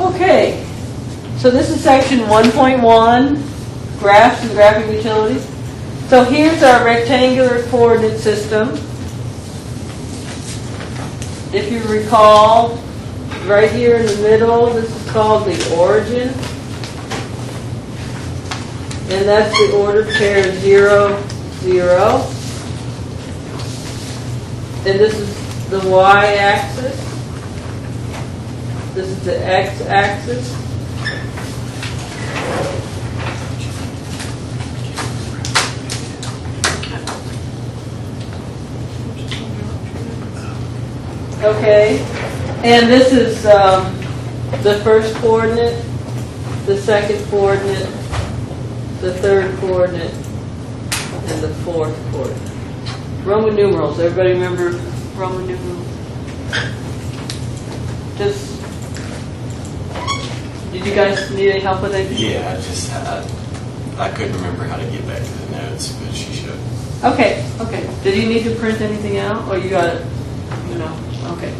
Okay, so this is section 1.1, graphs and graphing utilities. So here's our rectangular coordinate system. If you recall, right here in the middle, this is called the origin. And that's the ordered pair 0, 0. And this is the y-axis. This is the x-axis. Okay, and this is the first coordinate, the second coordinate, the third coordinate, and the fourth coordinate. Roman numerals. Everybody remember Roman numerals? Did you guys need any help with it? Yeah, I couldn't remember how to get back to the notes, but she showed. Okay. Did you need to print anything out, or you got it? No. Okay.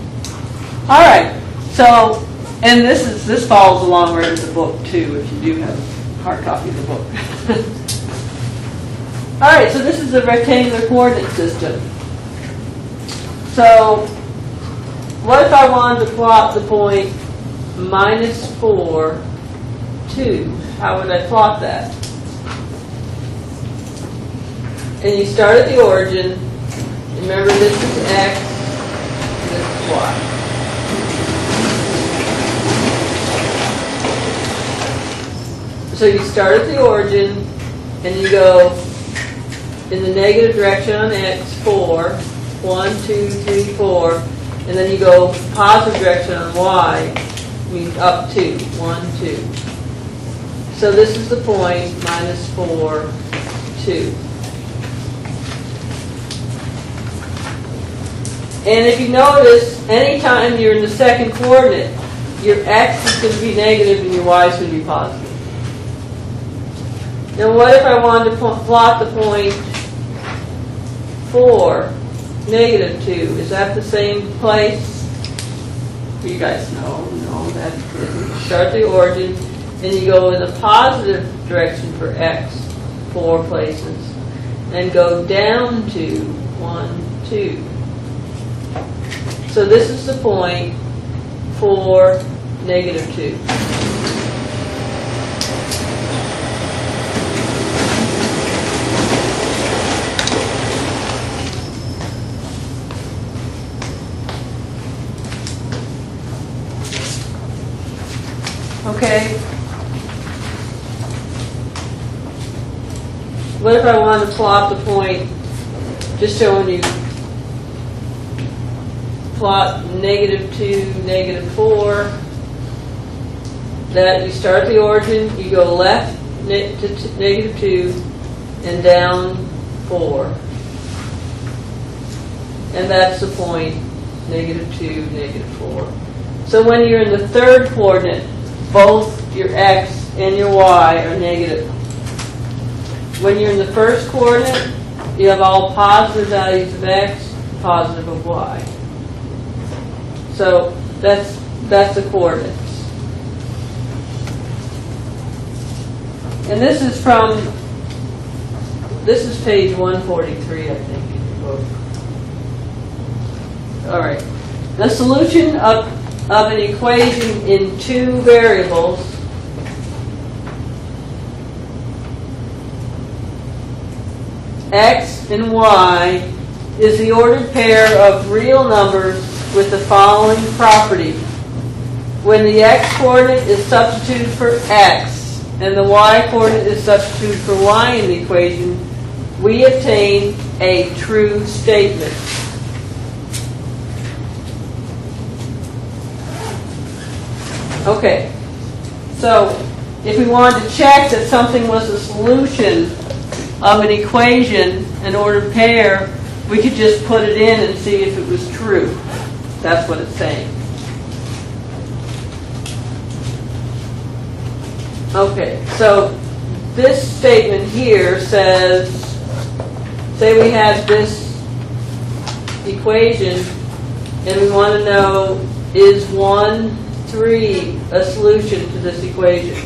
All right. So, and this follows along right with the book too, if you do have a hard copy of the book. All right. So this is the rectangular coordinate system. So, what if I wanted to plot the point -4, 2? How would I plot that? And you start at the origin. Remember, this is x, and this is y. So you start at the origin, and you go in the negative direction on x, 4, 1, 2, 3, 4, and then you go positive direction on y, means up 2, 1, 2. So this is the point, -4, 2. And if you notice, anytime you're in the second coordinate, your x is going to be negative and your y is going to be positive. Now what if I wanted to plot the point 4, -2? Is that the same place? You guys know that. You start the origin, and you go in the positive direction for x, 4 places, and go down to 1, 2. So this is the point 4, -2. Okay. What if I wanted to plot the point, just showing you, plot -2, -4, that you start the origin, you go left to -2 and down 4. And that's the point, -2, -4. So when you're in the third coordinate, both your x and your y are negative. When you're in the first coordinate, you have all positive values of x, positive of y. So that's the coordinates. And this is page 143, I think, in your book. All right. The solution of an equation in 2 variables x and y is the ordered pair of real numbers with the following property. When the x coordinate is substituted for x and the y coordinate is substituted for y in the equation, we obtain a true statement. Okay, so if we wanted to check that something was a solution of an equation, an ordered pair, we could just put it in and see if it was true. That's what it's saying. Okay, so this statement here says, say we had this equation and we want to know, is 1 3 a solution to this equation?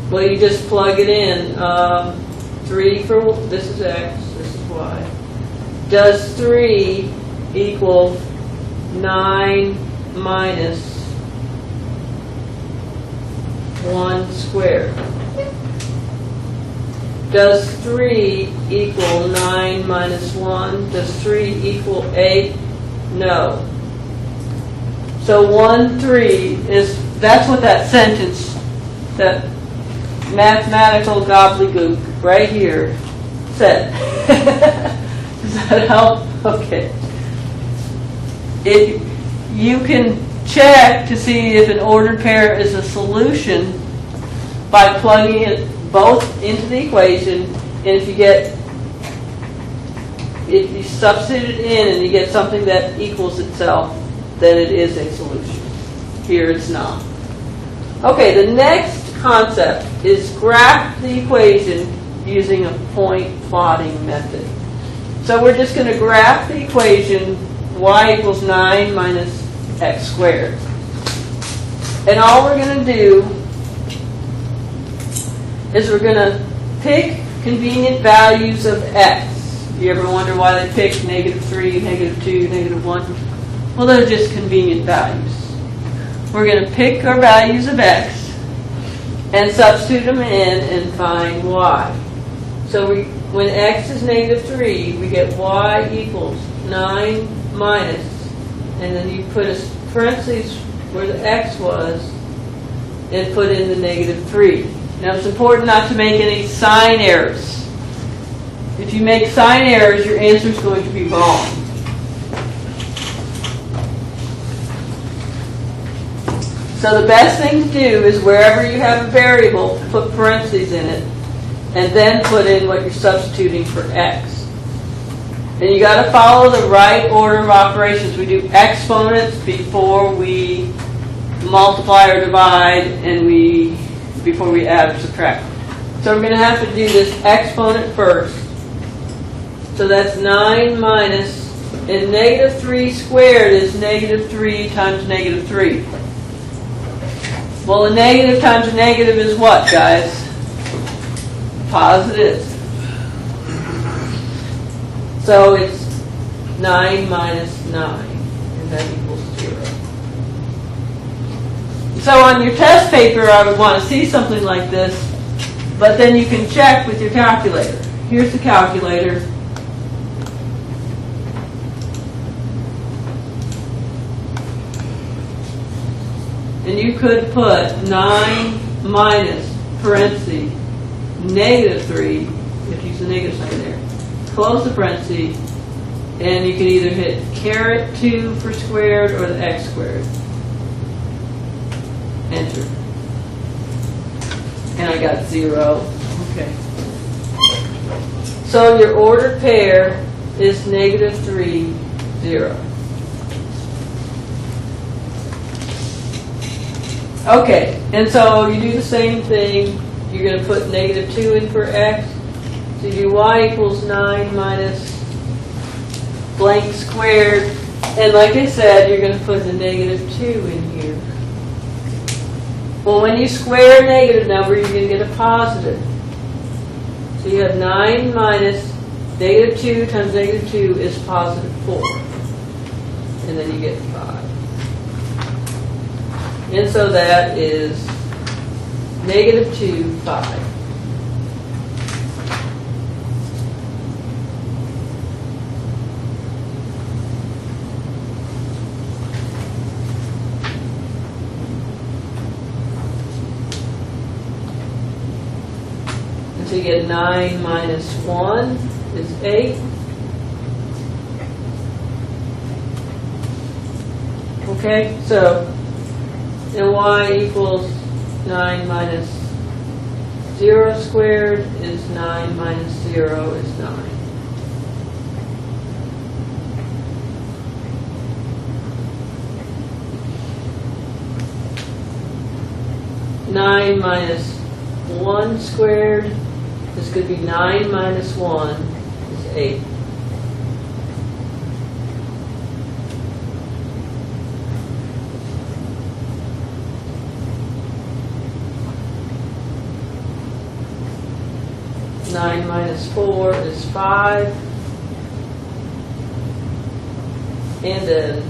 Well, you just plug it in. 3 for, this is x, this is y. Does 3 equal 9 minus 1 squared? Does 3 equal 9 minus 1? Does 3 equal 8? No. So 1, 3 is, that's what that sentence, that mathematical gobbledygook right here said. Does that help? Okay. If you can check to see if an ordered pair is a solution by plugging it both into the equation, and if you substitute it in and you get something that equals itself, then it is a solution. Here it's not. Okay, the next concept is graph the equation using a point plotting method. So we're just going to graph the equation y equals 9 minus x squared. And all we're going to do is we're going to pick convenient values of x. You ever wonder why they picked -3, -2, -1? Well, they're just convenient values. We're going to pick our values of x and substitute them in and find y. So when x is -3, we get y equals 9 minus, and then you put a parentheses where the x was and put in the -3. Now it's important not to make any sign errors. If you make sign errors, your answer is going to be wrong. So the best thing to do is wherever you have a variable, put parentheses in it, and then put in what you're substituting for x. And you got to follow the right order of operations. We do exponents before we multiply or divide, and before we add or subtract. So we're going to have to do this exponent first. So that's 9 minus, and -3 squared is -3 times -3. Well, a negative times a negative is what, guys? Positive. So it's 9 minus 9, and that equals 0. So on your test paper, I would want to see something like this, but then you can check with your calculator. Here's the calculator. And you could put 9 minus parentheses -3, if you use the negative sign there. Close the parentheses, and you can either hit caret 2 for squared or the x squared. Enter. And I got 0. Okay. So your ordered pair is -3, 0. Okay, and so you do the same thing. You're going to put -2 in for x. So you do y equals 9 minus blank squared. And like I said, you're going to put the -2 in here. Well, when you square a negative number, you're going to get a positive. So you have 9 minus -2 times -2 is positive 4. And then you get 5. And so that is -2, 5. And so you get 9 minus 1 is 8. Okay, so and y equals 9 minus 0 squared is 9 minus 0 is 9. Nine minus 1 squared, this could be 9 minus 1 is 8. minus 4 is 5. And then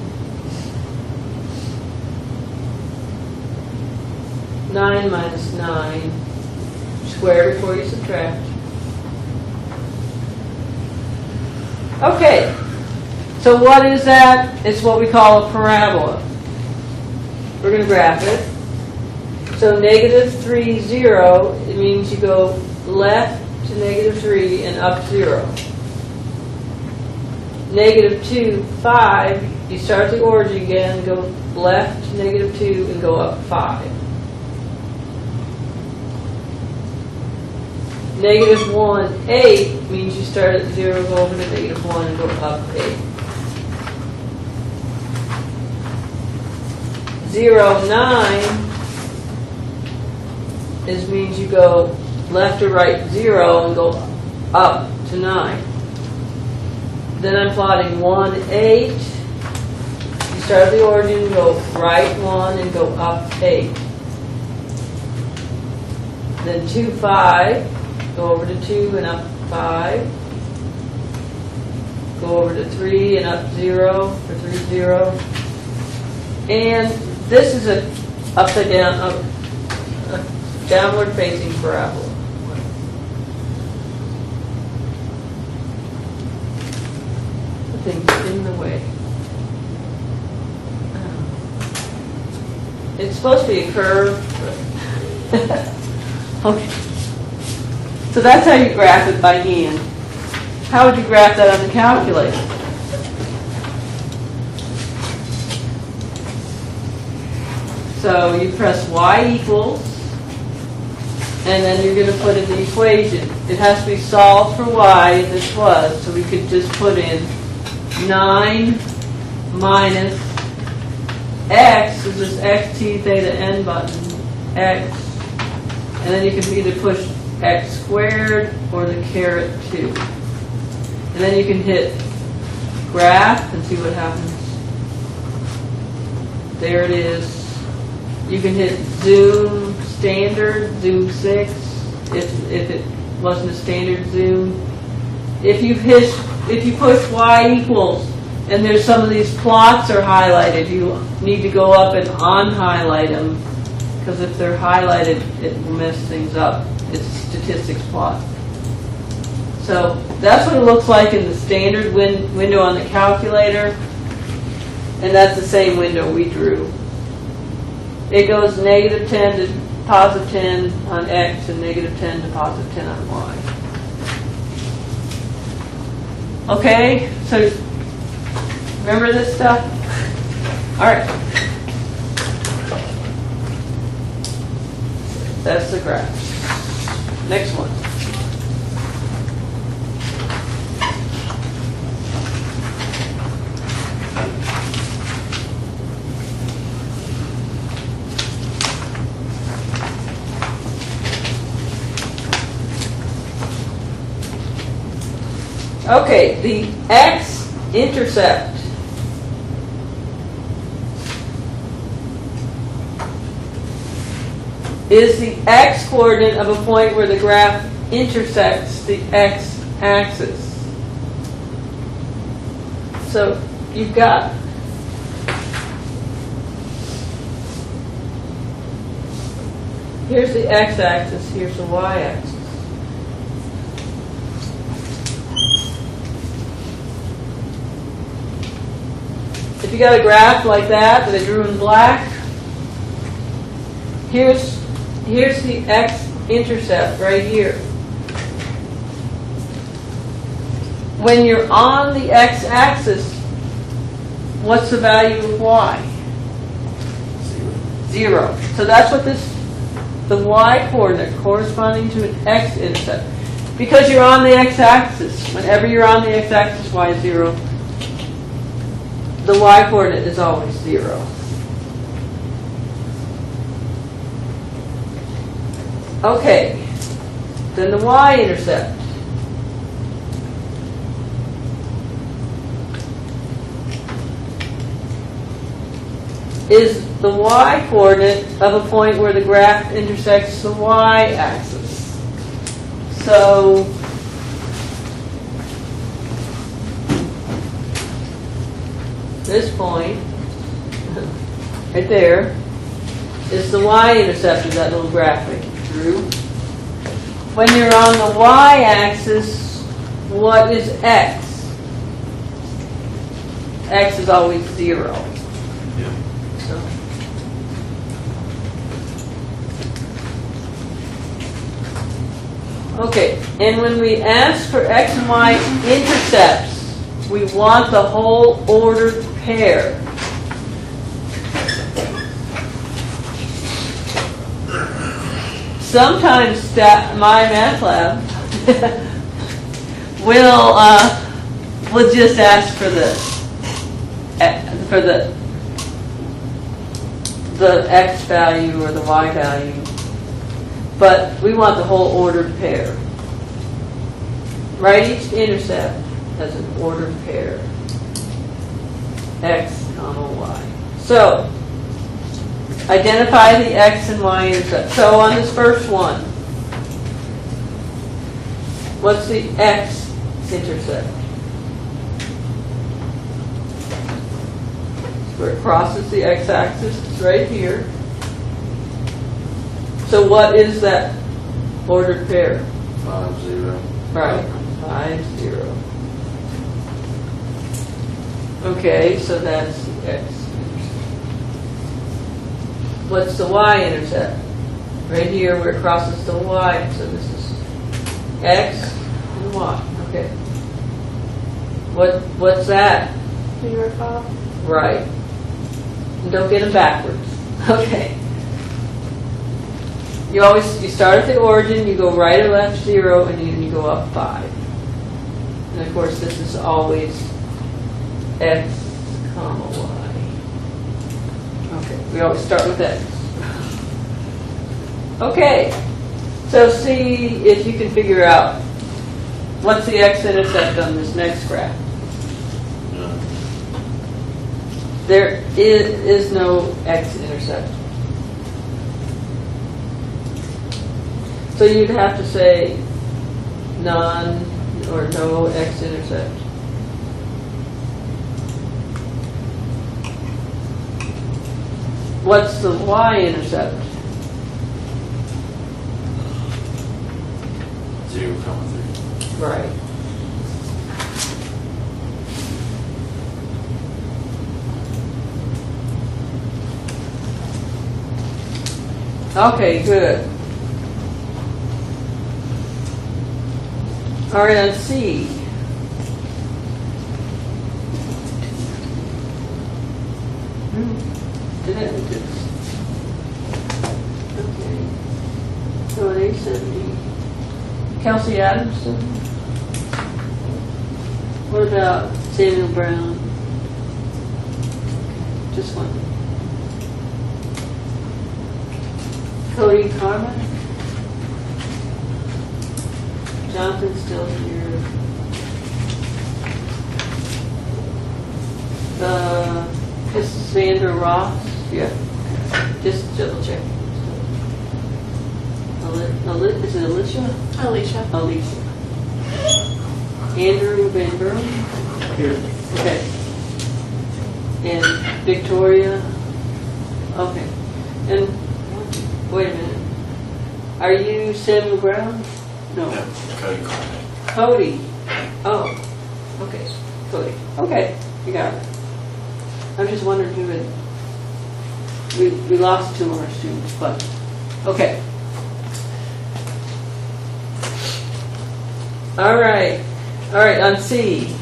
9 minus 9, square before you subtract. Okay, so what is that? It's what we call a parabola. We're going to graph it. So negative 3, 0, it means you go left to negative 3 and up 0. Negative 2, 5, you start the origin again, go left to negative 2 and go up 5. Negative 1, 8 means you start at 0, go over to negative 1 and go up 8. 0, 9 means you go left or right 0 and go up to 9. Then I'm plotting 1, 8. You start at the origin, go right 1 and go up 8. Then 2, 5. Go over to 2 and up 5. Go over to 3 and up 0 for 3, 0. And this is a upside down, a downward facing parabola. The thing's in the way. It's supposed to be a curve. Okay. So that's how you graph it by hand. How would you graph that on the calculator? So you press y equals, and then you're going to put in the equation. It has to be solved for y, and this was, so we could just put in 9 minus x, is this x, t, theta, n button, x, and then you can either push x squared or the caret 2. And then you can hit graph and see what happens. There it is. You can hit zoom standard, zoom 6, if it wasn't a standard zoom. If you push y equals and there's some of these plots are highlighted, you need to go up and unhighlight them, because if they're highlighted, it will mess things up. It's a statistics plot. So that's what it looks like in the standard window on the calculator, and that's the same window we drew. It goes negative 10 to positive 10 on x and negative 10 to positive 10 on y. Okay, so remember this stuff? All right. That's the graph. Next one. Okay, the x-intercept is the x-coordinate of a point where the graph intersects the x-axis. So you've got here's the x-axis, here's the y-axis. If you got a graph like that I drew in black, here's the x-intercept right here. When you're on the x-axis, what's the value of y? 0. So that's what the y-coordinate corresponding to an x-intercept. Because you're on the x-axis, whenever you're on the x-axis, y is 0. The y-coordinate is always 0. Okay, then the y-intercept. Is the y-coordinate of a point where the graph intersects the y-axis. So this point, right there, is the y-intercept of that little graphic, Drew. When you're on the y-axis, what is x? X is always 0. Yeah. So. Okay, and when we ask for x and y intercepts, we want the whole ordered pair. Sometimes MyMathLab will just ask for the x value or the y value, but we want the whole ordered pair. Write each intercept as an ordered pair, x, comma, y. So, identify the x and y intercept. So on this first one, what's the x intercept? Where it crosses the x-axis, it's right here. So what is that ordered pair? 5, 0. Right, 5, 0. Okay, so that's the x. What's the y-intercept? Right here where it crosses the y. So this is x and y. Okay. What's that? 0, 5. Right. And don't get them backwards. Okay. You start at the origin, you go right or left 0, and then you go up 5. And of course this is always x, comma, y. Okay, we always start with x. Okay, so see if you can figure out what's the x-intercept on this next graph. There is no x-intercept. So you'd have to say none or no x-intercept. What's the y-intercept? 0, 3. Right. Okay, good. All right, on C. Did I do this? Okay. So an A70. Kelsey Adamson. What about Samuel Brown? Just one. Cody Carmen. Jonathan's still here. Mrs. Vander Ross. Yeah. Just double check. Is it Alicia? Alicia. Alicia. Andrew Van Buren. Here. Okay. And Victoria. Okay. And wait a minute. Are you Samuel Brown? No. No, Cody Carmen. Cody. Oh. Okay. Cody. Okay. You got it. I'm just wondering who it. We lost 2 of our students, but okay. All right. All right. On C.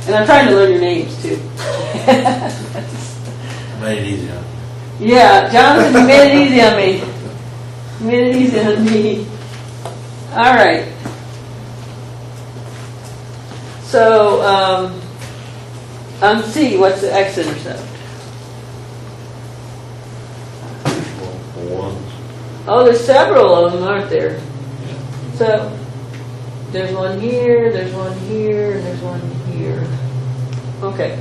And I'm trying to learn your names too. Made it easy, huh? Yeah, Jonathan, you made it easy on me. You made it easy on me. All right. So, on C, what's the x-intercept? 1. Oh, there's several of them, aren't there? So, there's one here, there's one here, and there's one here. Okay.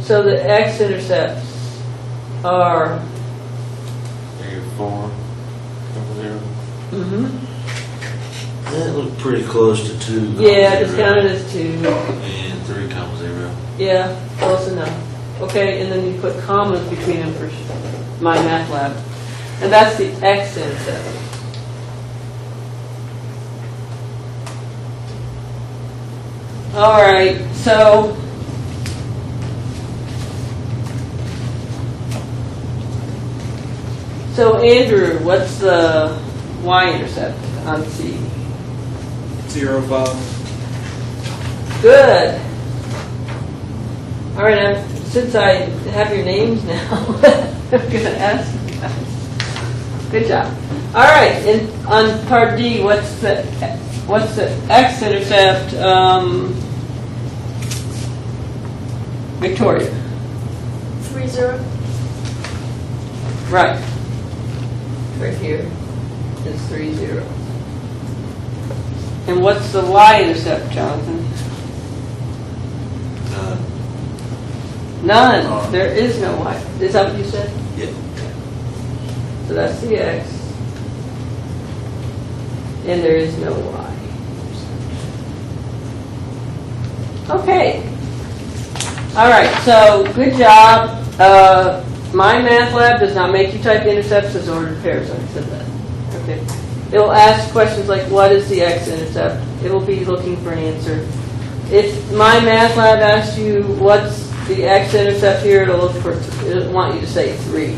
So the x-intercepts are... 3 or 4. 0. Mm-hmm. That looked pretty close to 2. Yeah, just count it as 2. And 3, 0. Yeah, close enough. Okay, and then you put commas between them for MyMathLab. And that's the x-intercept. All right, so Andrew, what's the y-intercept on C? 0, 5. Good. All right, since I have your names now, I'm going to ask you guys. Good job. All right, and on part D, what's the x-intercept? Victoria. 3, 0. Right. Right here. It's 3, 0. And what's the y-intercept, Jonathan? None. None. There is no y. Is that what you said? Yeah. So that's the x. And there is no y. Okay. All right, so good job. MyMathLab does not make you type intercepts as ordered pairs. I said that. Okay. It will ask questions like, what is the x-intercept? It will be looking for an answer. If MyMathLab asks you, what's the x-intercept here, it'll want you to say 3.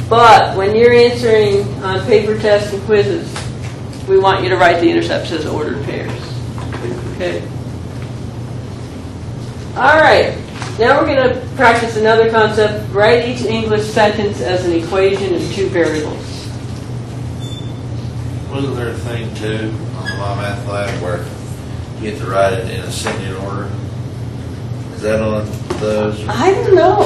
But when you're answering on paper tests and quizzes, we want you to write the intercepts as ordered pairs. Okay? All right. Now we're going to practice another concept. Write each English sentence as an equation in 2 variables. Wasn't there a thing too on the MyMathLab where you get to write it in ascending order? Is that on those? I don't know.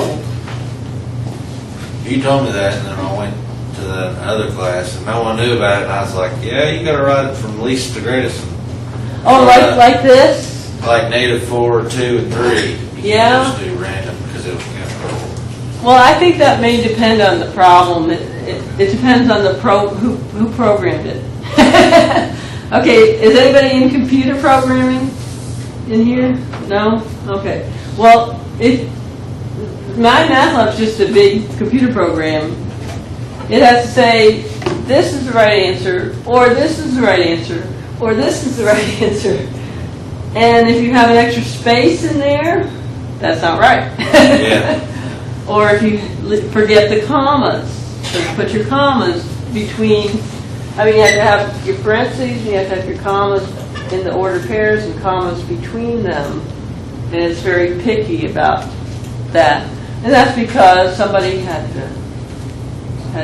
You told me that, and then I went to the other class, and no one knew about it, and I was like, yeah, you got to write it from least to greatest. Oh, like this? Like -4, 2, and 3. You Yeah. can't just do random because it was kind of cool. Well, I think that may depend on the problem. It depends on the who programmed it. Okay, is anybody in computer programming in here? No? Okay. Well, MyMathLab's just a big computer program. It has to say, this is the right answer, or this is the right answer, or this is the right answer. And if you have an extra space in there, that's not right. Yeah. Or if you forget the commas, so you put your commas between, you have to have your parentheses, you have to have your commas in the ordered pairs and commas between them. And it's very picky about that. And that's because somebody had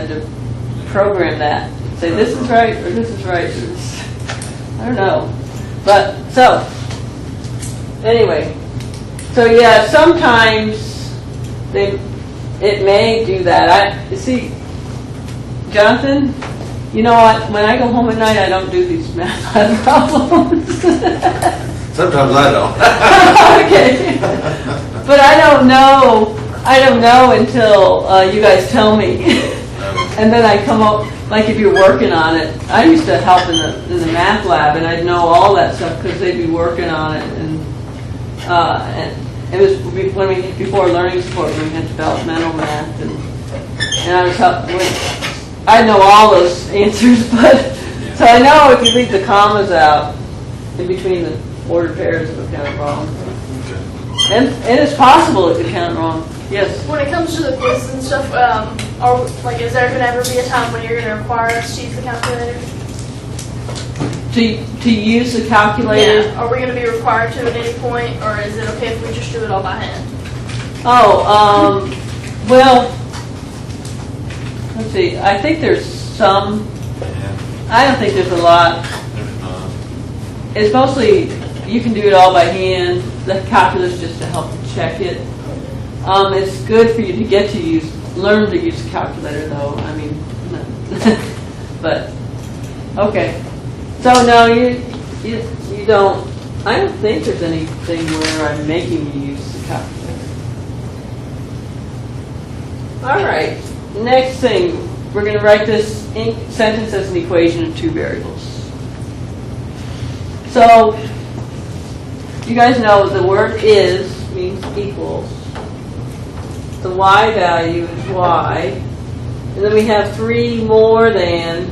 to program that. Say this is right, or this is right. Or this, I don't know. But, so, anyway. So yeah, sometimes it may do that. You see, Jonathan, you know what? When I go home at night, I don't do these math problems. Sometimes I don't. Okay, but I don't know until you guys tell me, and then I come up. Like if you're working on it, I used to help in the math lab, and I'd know all that stuff because they'd be working on it, and it was before learning support when we had developmental math, and I was I know all those answers, but so I know if you leave the commas out in between the ordered pairs, it'll count wrong, and it's possible it could count wrong. Yes. When it comes to the quizzes and stuff, is there going to ever be a time when you're going to require us to use the calculator? To use the calculator? Yeah. Are we going to be required to at any point, or is it okay if we just do it all by hand? Oh, well, let's see. I think there's some. Yeah, I don't think there's a lot. there's not. It's mostly you can do it all by hand. The calculus just to help you check it. It's good for you to learn to use a calculator, though. I mean, but okay. So no, you don't. I don't think there's anything where I'm making you use the calculator. All right. Next thing, we're going to write this sentence as an equation of 2 variables. So you guys know the word is means equals, the y value is y, and then we have 3 more than,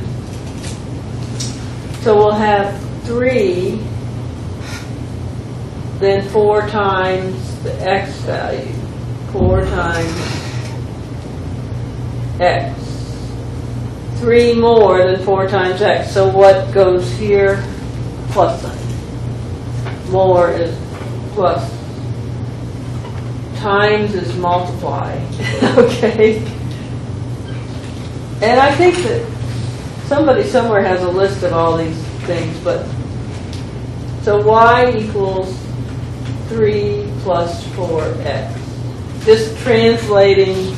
so we'll have 3 then 4 times the x value. 4 times x. 3 more than 4 times x. So what goes here? Plus sign. More is plus. Times is multiply. Okay? And I think that somebody somewhere has a list of all these things, but so y equals 3 plus 4x. Just translating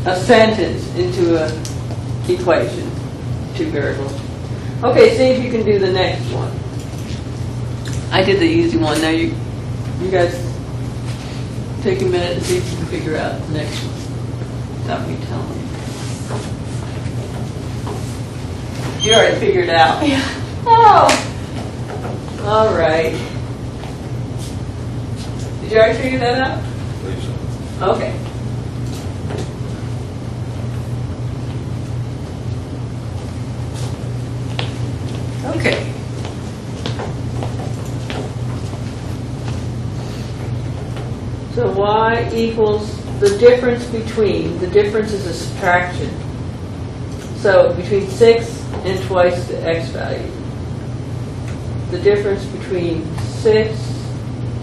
a sentence into an equation, 2 variables. Okay, see if you can do the next one. I did the easy one. Now you guys take a minute and see if you can figure out the next one without me telling you. You already figured it out. Yeah. Oh, all right. Did you already figure that out? I believe so. Okay. Okay. So y equals the difference between, the difference is a subtraction. So between 6 and twice the x value. The difference between 6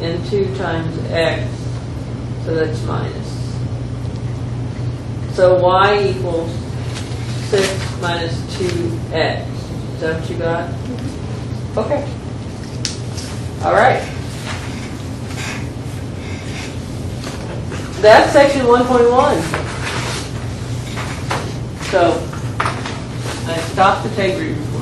and 2 times x, so that's minus. So y equals 6 minus 2x. Is that what you got? Okay. All right. That's section 1.1. So I stopped the tape recorder.